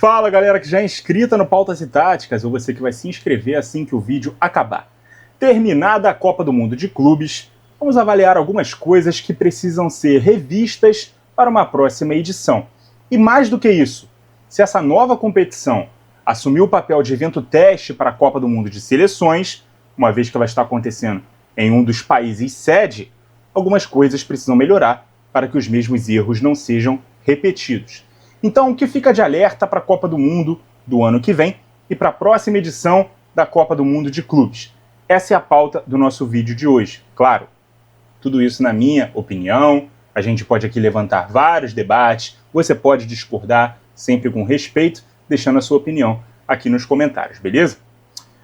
Fala galera que já é inscrita no Pautas e Táticas, ou você que vai se inscrever assim que o vídeo acabar. Terminada a Copa do Mundo de Clubes, vamos avaliar algumas coisas que precisam ser revistas para uma próxima edição. E mais do que isso, se essa nova competição assumir o papel de evento teste para a Copa do Mundo de Seleções, uma vez que ela está acontecendo em um dos países sede, algumas coisas precisam melhorar para que os mesmos erros não sejam repetidos. Então, o que fica de alerta para a Copa do Mundo do ano que vem e para a próxima edição da Copa do Mundo de Clubes? Essa é a pauta do nosso vídeo de hoje. Claro, tudo isso na minha opinião, a gente pode aqui levantar vários debates, você pode discordar, sempre com respeito, deixando a sua opinião aqui nos comentários, beleza?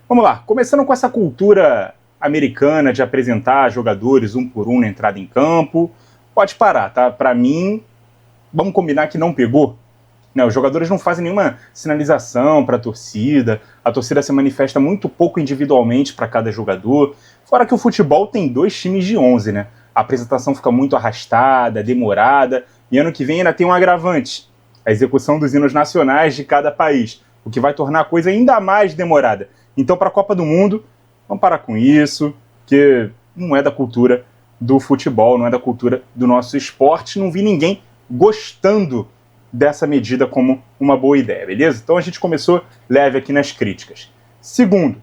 Vamos lá, começando com essa cultura americana de apresentar jogadores um por um na entrada em campo, pode parar, tá? Para mim, vamos combinar que não pegou. Os jogadores não fazem nenhuma sinalização para a torcida se manifesta muito pouco individualmente para cada jogador, fora que o futebol tem 2 times de 11, né? A apresentação fica muito arrastada, demorada, e ano que vem ainda tem um agravante, a execução dos hinos nacionais de cada país, o que vai tornar a coisa ainda mais demorada. Então, para a Copa do Mundo, vamos parar com isso, que não é da cultura do futebol, não é da cultura do nosso esporte, não vi ninguém gostando dessa medida como uma boa ideia, beleza? Então a gente começou leve aqui nas críticas. Segundo,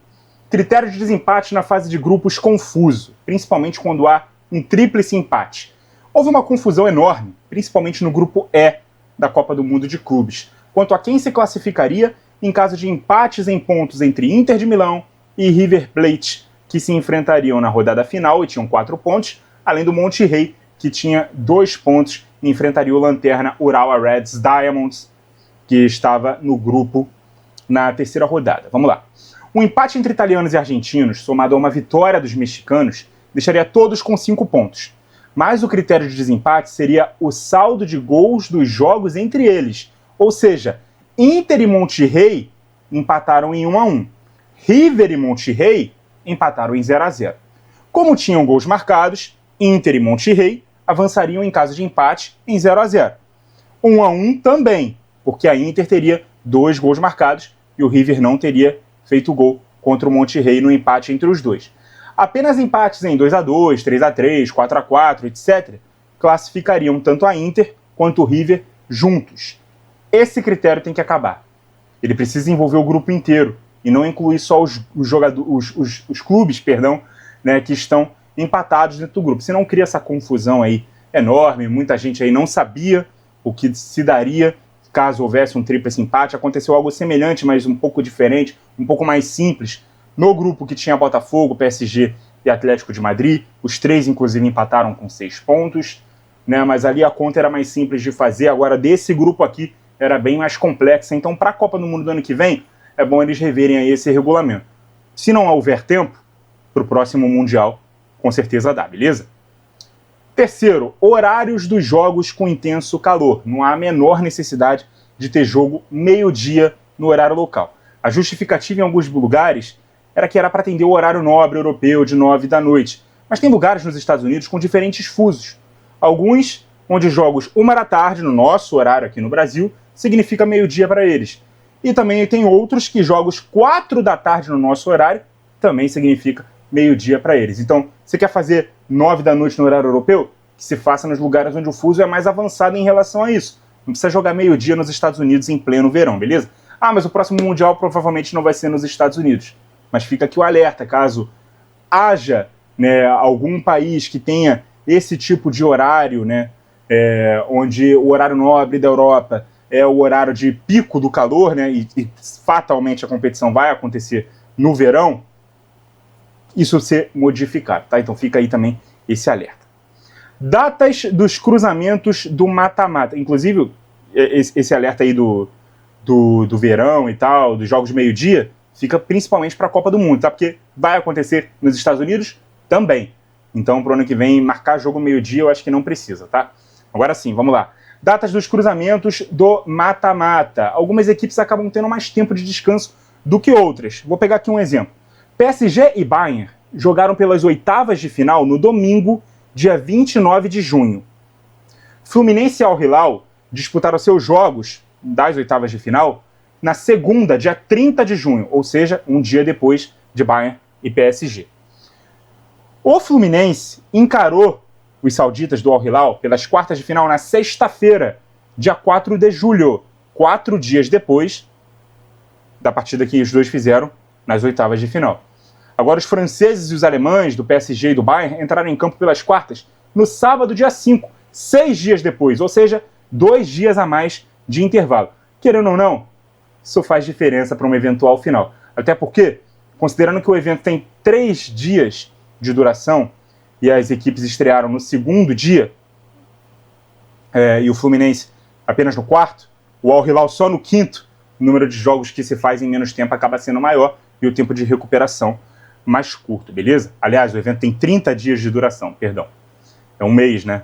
critério de desempate na fase de grupos confuso, principalmente quando há um tríplice empate. Houve uma confusão enorme, principalmente no grupo E da Copa do Mundo de Clubes, quanto a quem se classificaria em caso de empates em pontos entre Inter de Milão e River Plate, que se enfrentariam na rodada final e tinham 4 pontos, além do Monterrey, que tinha 2 pontos e enfrentaria o lanterna Urawa Reds Diamonds, que estava no grupo na terceira rodada. Vamos lá. Um empate entre italianos e argentinos, somado a uma vitória dos mexicanos, deixaria todos com 5 pontos. Mas o critério de desempate seria o saldo de gols dos jogos entre eles. Ou seja, Inter e Monterrey empataram em 1-1. River e Monterrey empataram em 0-0. Como tinham gols marcados, Inter e Monterrey avançariam em caso de empate em 0-0. 1-1 também, porque a Inter teria 2 gols marcados e o River não teria feito gol contra o Monterrey no empate entre os dois. Apenas empates em 2-2, 3-3, 4-4, etc. classificariam tanto a Inter quanto o River juntos. Esse critério tem que acabar. Ele precisa envolver o grupo inteiro e não incluir só os clubes, né, que estão empatados dentro do grupo. Senão cria essa confusão aí enorme, muita gente aí não sabia o que se daria caso houvesse um tríplice empate. Aconteceu algo semelhante, mas um pouco diferente, um pouco mais simples, no grupo que tinha Botafogo, PSG e Atlético de Madrid. Os 3, inclusive, empataram com 6 pontos, né? Mas ali a conta era mais simples de fazer. Agora, desse grupo aqui, era bem mais complexa. Então, para a Copa do Mundo do ano que vem, é bom eles reverem aí esse regulamento. Se não houver tempo, para o próximo Mundial, com certeza dá, beleza? Terceiro, horários dos jogos com intenso calor. Não há a menor necessidade de ter jogo meio-dia no horário local. A justificativa em alguns lugares era que era para atender o horário nobre europeu de 9 da noite. Mas tem lugares nos Estados Unidos com diferentes fusos. Alguns onde jogos 1 da tarde, no nosso horário aqui no Brasil, significa meio-dia para eles. E também tem outros que jogos 4 da tarde no nosso horário também significa meio-dia para eles. Então, você quer fazer 9 da noite no horário europeu? Que se faça nos lugares onde o fuso é mais avançado em relação a isso. Não precisa jogar meio-dia nos Estados Unidos em pleno verão, beleza? Ah, mas o próximo Mundial provavelmente não vai ser nos Estados Unidos. Mas fica aqui o alerta, caso haja, né, algum país que tenha esse tipo de horário, né, onde o horário nobre da Europa é o horário de pico do calor, né, e fatalmente a competição vai acontecer no verão, isso ser modificado, tá? Então fica aí também esse alerta. Datas dos cruzamentos do mata-mata. Inclusive, esse alerta aí do verão e tal, dos jogos de meio-dia, fica principalmente para a Copa do Mundo, tá? Porque vai acontecer nos Estados Unidos também. Então, pro ano que vem, marcar jogo meio-dia eu acho que não precisa, tá? Agora sim, vamos lá. Datas dos cruzamentos do mata-mata. Algumas equipes acabam tendo mais tempo de descanso do que outras. Vou pegar aqui um exemplo. PSG e Bayern jogaram pelas oitavas de final no domingo, dia 29 de junho. Fluminense e Al Hilal disputaram seus jogos das oitavas de final na segunda, dia 30 de junho, ou seja, um dia depois de Bayern e PSG. O Fluminense encarou os sauditas do Al Hilal pelas quartas de final na sexta-feira, dia 4 de julho, 4 dias depois da partida que os dois fizeram nas oitavas de final. Agora os franceses e os alemães do PSG e do Bayern entraram em campo pelas quartas no sábado, dia 5, 6 dias depois, ou seja, 2 dias a mais de intervalo. Querendo ou não, isso faz diferença para uma eventual final. Até porque, considerando que o evento tem 3 dias de duração e as equipes estrearam no segundo dia, e o Fluminense apenas no quarto, o Al Hilal só no quinto, o número de jogos que se faz em menos tempo acaba sendo maior e o tempo de recuperação mais curto, beleza? Aliás, o evento tem 30 dias de duração, perdão. É um mês, né?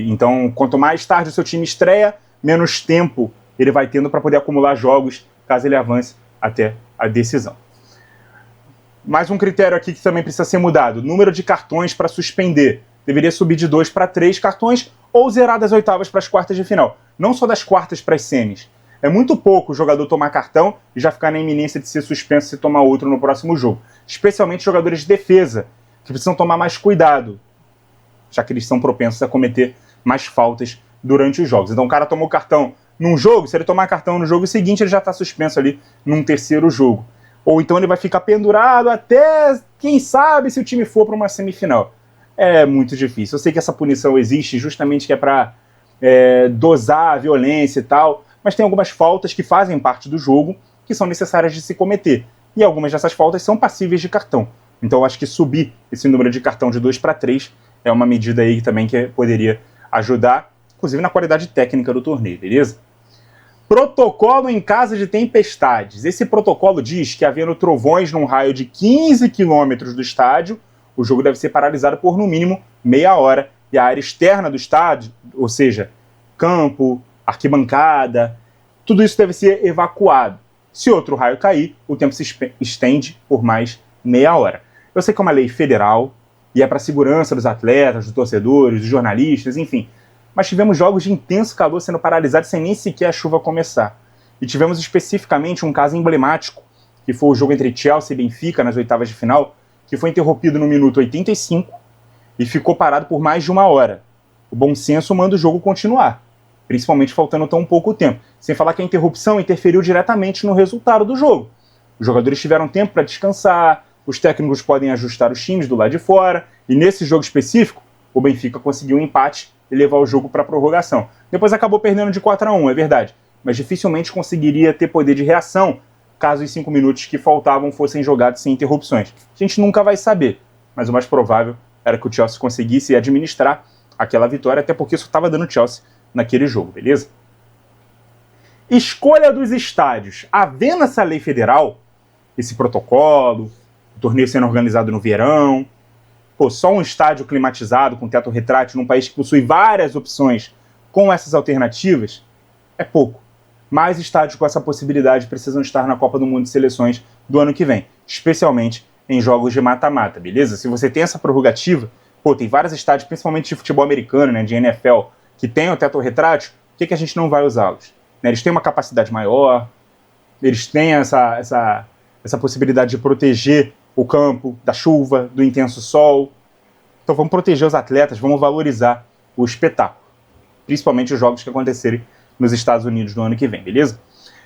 Então, quanto mais tarde o seu time estreia, menos tempo ele vai tendo para poder acumular jogos, caso ele avance até a decisão. Mais um critério aqui que também precisa ser mudado: número de cartões para suspender. Deveria subir de 2 para 3 cartões ou zerar das oitavas para as quartas de final. Não só das quartas para as semis. É muito pouco o jogador tomar cartão e já ficar na iminência de ser suspenso se tomar outro no próximo jogo. Especialmente jogadores de defesa, que precisam tomar mais cuidado, já que eles são propensos a cometer mais faltas durante os jogos. Então o cara tomou cartão num jogo, se ele tomar cartão no jogo seguinte, ele já está suspenso ali num terceiro jogo. Ou então ele vai ficar pendurado até, quem sabe, se o time for para uma semifinal. É muito difícil. Eu sei que essa punição existe justamente que é para dosar a violência e tal, mas tem algumas faltas que fazem parte do jogo que são necessárias de se cometer. E algumas dessas faltas são passíveis de cartão. Então eu acho que subir esse número de cartão de 2 para 3 é uma medida aí também que poderia ajudar, inclusive na qualidade técnica do torneio, beleza? Protocolo em caso de tempestades. Esse protocolo diz que, havendo trovões num raio de 15 quilômetros do estádio, o jogo deve ser paralisado por, no mínimo, meia hora. E a área externa do estádio, ou seja, campo, arquibancada, tudo isso deve ser evacuado. Se outro raio cair, o tempo se estende por mais meia hora. Eu sei que é uma lei federal e é para a segurança dos atletas, dos torcedores, dos jornalistas, enfim. Mas tivemos jogos de intenso calor sendo paralisados sem nem sequer a chuva começar. E tivemos especificamente um caso emblemático, que foi o jogo entre Chelsea e Benfica nas oitavas de final, que foi interrompido no minuto 85 e ficou parado por mais de uma hora. O bom senso manda o jogo continuar, principalmente faltando tão pouco tempo. Sem falar que a interrupção interferiu diretamente no resultado do jogo. Os jogadores tiveram tempo para descansar, os técnicos podem ajustar os times do lado de fora, e nesse jogo específico, o Benfica conseguiu um empate e levar o jogo para a prorrogação. Depois acabou perdendo de 4-1, é verdade, mas dificilmente conseguiria ter poder de reação caso os 5 minutos que faltavam fossem jogados sem interrupções. A gente nunca vai saber, mas o mais provável era que o Chelsea conseguisse administrar aquela vitória, até porque isso estava dando Chelsea naquele jogo, beleza? Escolha dos estádios. Havendo essa lei federal, esse protocolo, o torneio sendo organizado no verão, só um estádio climatizado com teto retrátil num país que possui várias opções com essas alternativas é pouco. Mais estádios com essa possibilidade precisam estar na Copa do Mundo de Seleções do ano que vem, especialmente em jogos de mata-mata, beleza? Se você tem essa prerrogativa, tem vários estádios, principalmente de futebol americano, né, de NFL, que tem o teto retrátil, por que a gente não vai usá-los? Né, eles têm uma capacidade maior, eles têm essa possibilidade de proteger o campo da chuva, do intenso sol. Então vamos proteger os atletas, vamos valorizar o espetáculo, principalmente os jogos que acontecerem nos Estados Unidos no ano que vem, beleza?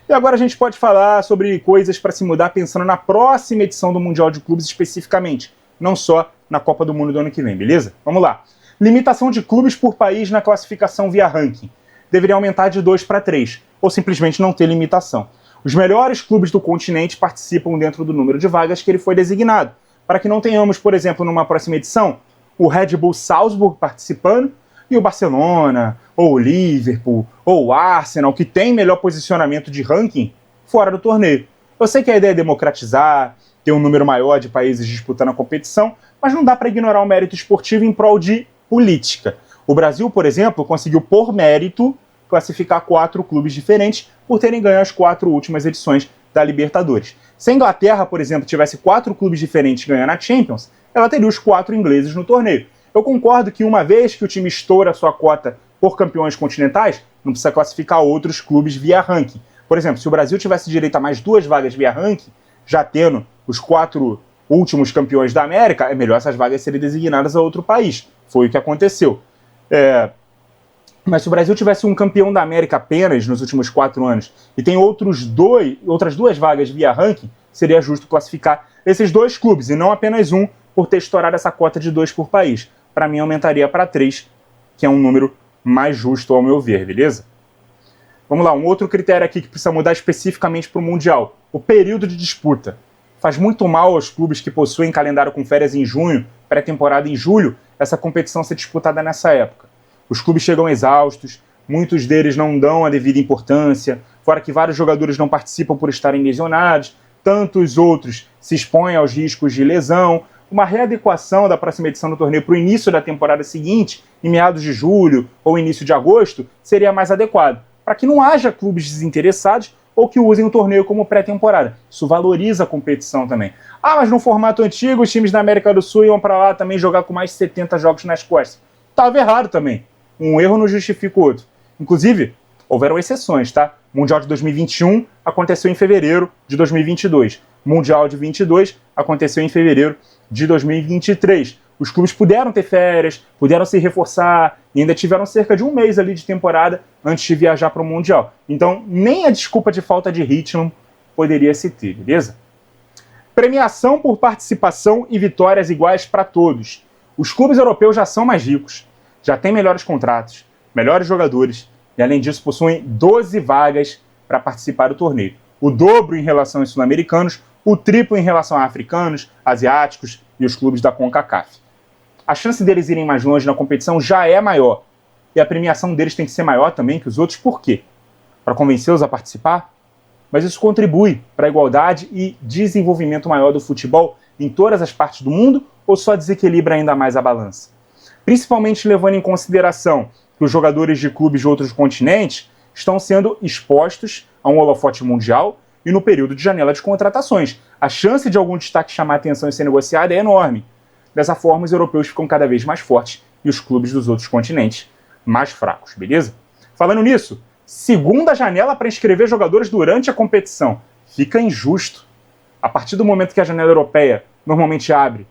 E agora a gente pode falar sobre coisas para se mudar pensando na próxima edição do Mundial de Clubes especificamente, não só na Copa do Mundo do ano que vem, beleza? Vamos lá. Limitação de clubes por país na classificação via ranking. Deveria aumentar de 2 para 3, ou simplesmente não ter limitação. Os melhores clubes do continente participam dentro do número de vagas que ele foi designado, para que não tenhamos, por exemplo, numa próxima edição, o Red Bull Salzburg participando e o Barcelona, ou o Liverpool, ou o Arsenal, que tem melhor posicionamento de ranking, fora do torneio. Eu sei que a ideia é democratizar, ter um número maior de países disputando a competição, mas não dá para ignorar o mérito esportivo em prol de política. O Brasil, por exemplo, conseguiu, por mérito, classificar 4 clubes diferentes por terem ganho as 4 últimas edições da Libertadores. Se a Inglaterra, por exemplo, tivesse 4 clubes diferentes ganhando a Champions, ela teria os 4 ingleses no torneio. Eu concordo que uma vez que o time estoura a sua cota por campeões continentais, não precisa classificar outros clubes via ranking. Por exemplo, se o Brasil tivesse direito a mais 2 vagas via ranking, já tendo os 4 últimos campeões da América, é melhor essas vagas serem designadas a outro país. Foi o que aconteceu. Mas se o Brasil tivesse um campeão da América apenas nos últimos 4 anos e tem outras 2 vagas via ranking, seria justo classificar esses 2 clubes e não apenas um, por ter estourado essa cota de 2 por país. Para mim, aumentaria para 3, que é um número mais justo ao meu ver, beleza? Vamos lá, um outro critério aqui que precisa mudar especificamente para o Mundial: o período de disputa. Faz muito mal aos clubes que possuem calendário com férias em junho, pré-temporada em julho, essa competição ser disputada nessa época. Os clubes chegam exaustos, muitos deles não dão a devida importância, fora que vários jogadores não participam por estarem lesionados, tantos outros se expõem aos riscos de lesão. Uma readequação da próxima edição do torneio para o início da temporada seguinte, em meados de julho ou início de agosto, seria mais adequado, para que não haja clubes desinteressados ou que usem o torneio como pré-temporada. Isso valoriza a competição também. Ah, mas no formato antigo, os times da América do Sul iam para lá também jogar com mais de 70 jogos nas costas. Estava errado também. Um erro não justifica o outro. Inclusive, houveram exceções, tá? O Mundial de 2021 aconteceu em fevereiro de 2022. O Mundial de 22 aconteceu em fevereiro de 2023. Os clubes puderam ter férias, puderam se reforçar e ainda tiveram cerca de um mês ali de temporada antes de viajar para o Mundial. Então, nem a desculpa de falta de ritmo poderia se ter, beleza? Premiação por participação e vitórias iguais para todos. Os clubes europeus já são mais ricos, já têm melhores contratos, melhores jogadores e, além disso, possuem 12 vagas para participar do torneio. O dobro em relação aos sul-americanos, o triplo em relação a africanos, asiáticos e os clubes da CONCACAF. A chance deles irem mais longe na competição já é maior. E a premiação deles tem que ser maior também que os outros. Por quê? Para convencê-los a participar? Mas isso contribui para a igualdade e desenvolvimento maior do futebol em todas as partes do mundo ou só desequilibra ainda mais a balança? Principalmente levando em consideração que os jogadores de clubes de outros continentes estão sendo expostos a um holofote mundial e no período de janela de contratações. A chance de algum destaque chamar a atenção e ser negociado é enorme. Dessa forma, os europeus ficam cada vez mais fortes e os clubes dos outros continentes mais fracos, beleza? Falando nisso, segunda janela para inscrever jogadores durante a competição. Fica injusto. A partir do momento que a janela europeia normalmente abre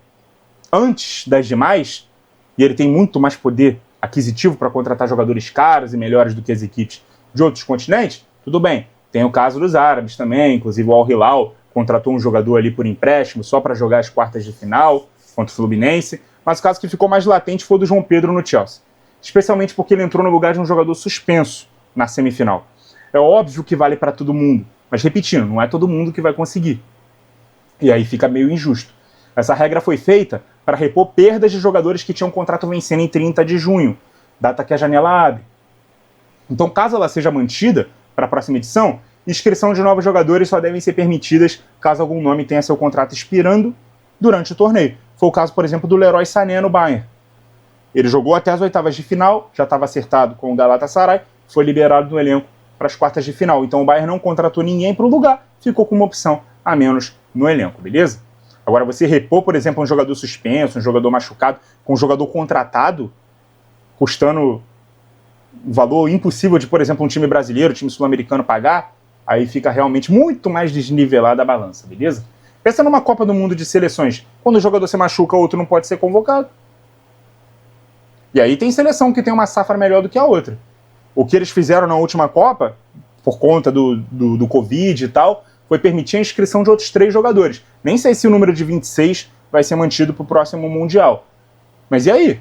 antes das demais, e ele tem muito mais poder aquisitivo para contratar jogadores caros e melhores do que as equipes de outros continentes, tudo bem. Tem o caso dos árabes também, inclusive o Al Hilal contratou um jogador ali por empréstimo só para jogar as quartas de final contra o Fluminense, mas o caso que ficou mais latente foi o do João Pedro no Chelsea, especialmente porque ele entrou no lugar de um jogador suspenso na semifinal. É óbvio que vale para todo mundo, mas repetindo, não é todo mundo que vai conseguir. E aí fica meio injusto. Essa regra foi feita para repor perdas de jogadores que tinham contrato vencendo em 30 de junho, data que a janela abre. Então, caso ela seja mantida para a próxima edição, inscrição de novos jogadores só devem ser permitidas caso algum nome tenha seu contrato expirando durante o torneio. Foi o caso, por exemplo, do Leroy Sané no Bayern. Ele jogou até as oitavas de final, já estava acertado com o Galatasaray, foi liberado do elenco para as quartas de final. Então o Bayern não contratou ninguém para o lugar, ficou com uma opção a menos no elenco, beleza? Agora, você repor, por exemplo, um jogador suspenso, um jogador machucado, com um jogador contratado, custando um valor impossível de, por exemplo, um time brasileiro, um time sul-americano pagar, aí fica realmente muito mais desnivelada a balança, beleza? Pensa numa Copa do Mundo de seleções. Quando o jogador se machuca, o outro não pode ser convocado. E aí tem seleção que tem uma safra melhor do que a outra. O que eles fizeram na última Copa, por conta do Covid e tal, foi permitir a inscrição de outros 3 jogadores. Nem sei se o número de 26 vai ser mantido para o próximo Mundial. Mas e aí?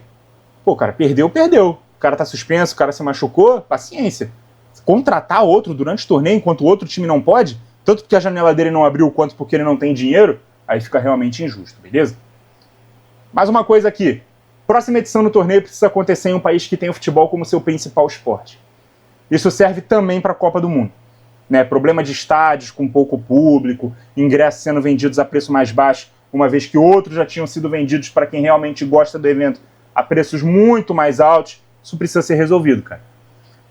Pô, o cara perdeu. O cara tá suspenso, o cara se machucou, paciência. Contratar outro durante o torneio enquanto o outro time não pode, tanto porque a janela dele não abriu quanto porque ele não tem dinheiro, aí fica realmente injusto, beleza? Mais uma coisa aqui. Próxima edição do torneio precisa acontecer em um país que tem o futebol como seu principal esporte. Isso serve também para a Copa do Mundo. Né? Problema de estádios com pouco público, ingressos sendo vendidos a preço mais baixo, uma vez que outros já tinham sido vendidos para quem realmente gosta do evento a preços muito mais altos. Isso precisa ser resolvido, cara.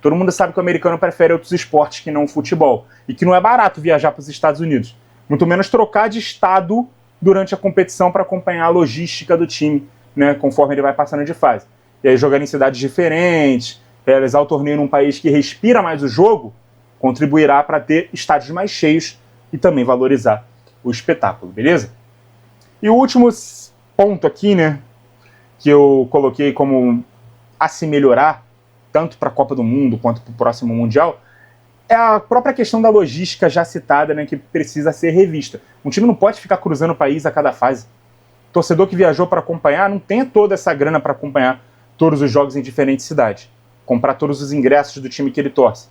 Todo mundo sabe que o americano prefere outros esportes que não o futebol. E que não é barato viajar para os Estados Unidos. Muito menos trocar de estado durante a competição para acompanhar a logística do time, né, conforme ele vai passando de fase. E aí jogar em cidades diferentes, realizar o torneio num país que respira mais o jogo, contribuirá para ter estádios mais cheios e também valorizar o espetáculo, beleza? E o último ponto aqui, né, que eu coloquei como a se melhorar, tanto para a Copa do Mundo quanto para o próximo Mundial, é a própria questão da logística já citada, né, que precisa ser revista. Um time não pode ficar cruzando o país a cada fase. O torcedor que viajou para acompanhar não tem toda essa grana para acompanhar todos os jogos em diferentes cidades, comprar todos os ingressos do time que ele torce.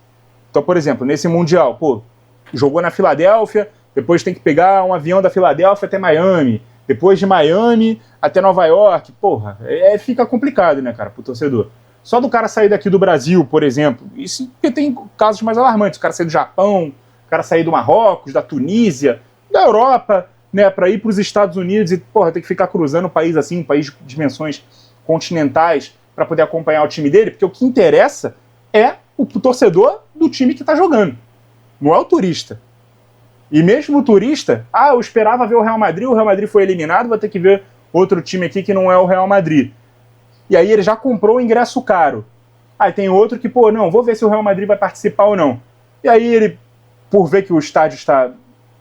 Então, por exemplo, nesse Mundial, jogou na Filadélfia, depois tem que pegar um avião da Filadélfia até Miami, depois de Miami até Nova York. Fica complicado, né, cara, pro torcedor. Só do cara sair daqui do Brasil, por exemplo, isso porque tem casos mais alarmantes, o cara sair do Japão, o cara sair do Marrocos, da Tunísia, da Europa, né, para ir para os Estados Unidos e, tem que ficar cruzando o país assim, um país de dimensões continentais, para poder acompanhar o time dele, porque o que interessa é o torcedor do time que está jogando, não é o turista. E mesmo o turista, eu esperava ver o Real Madrid foi eliminado, vou ter que ver outro time aqui que não é o Real Madrid. E aí ele já comprou o ingresso caro. Aí tem outro que, não, vou ver se o Real Madrid vai participar ou não. E aí ele, por ver que o estádio está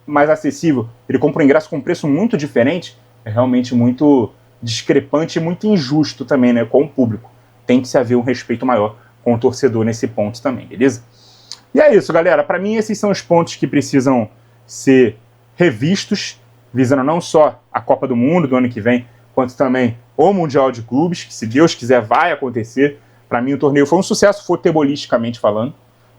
mais acessível, ele compra um ingresso com um preço muito diferente, é realmente muito discrepante e muito injusto também, né, com o público. Tem que se haver um respeito maior com o torcedor nesse ponto também, beleza? E é isso, galera. Para mim, esses são os pontos que precisam ser revistos, visando não só a Copa do Mundo do ano que vem, quanto também o Mundial de Clubes, que se Deus quiser vai acontecer. Para mim o torneio foi um sucesso futebolisticamente falando.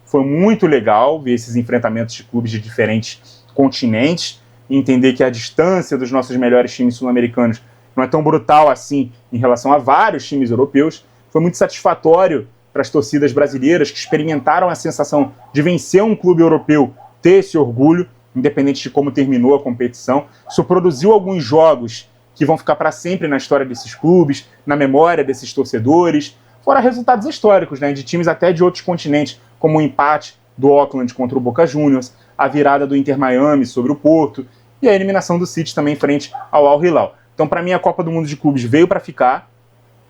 Foi muito legal ver esses enfrentamentos de clubes de diferentes continentes e entender que a distância dos nossos melhores times sul-americanos não é tão brutal assim em relação a vários times europeus. Foi muito satisfatório para as torcidas brasileiras que experimentaram a sensação de vencer um clube europeu, ter esse orgulho, independente de como terminou a competição. Isso produziu alguns jogos que vão ficar para sempre na história desses clubes, na memória desses torcedores, fora resultados históricos, né, de times até de outros continentes, como o empate do Auckland contra o Boca Juniors, a virada do Inter Miami sobre o Porto e a eliminação do City também frente ao Al Hilal. Então, para mim, a Copa do Mundo de Clubes veio para ficar,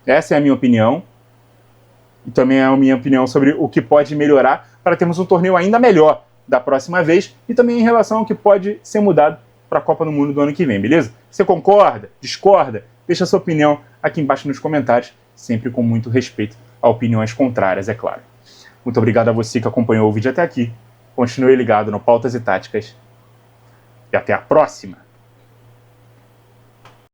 essa é a minha opinião, e também é a minha opinião sobre o que pode melhorar para termos um torneio ainda melhor da próxima vez e também em relação ao que pode ser mudado para a Copa do Mundo do ano que vem, beleza? Você concorda? Discorda? Deixa a sua opinião aqui embaixo nos comentários, sempre com muito respeito a opiniões contrárias, é claro. Muito obrigado a você que acompanhou o vídeo até aqui. Continue ligado no Pautas e Táticas. E até a próxima!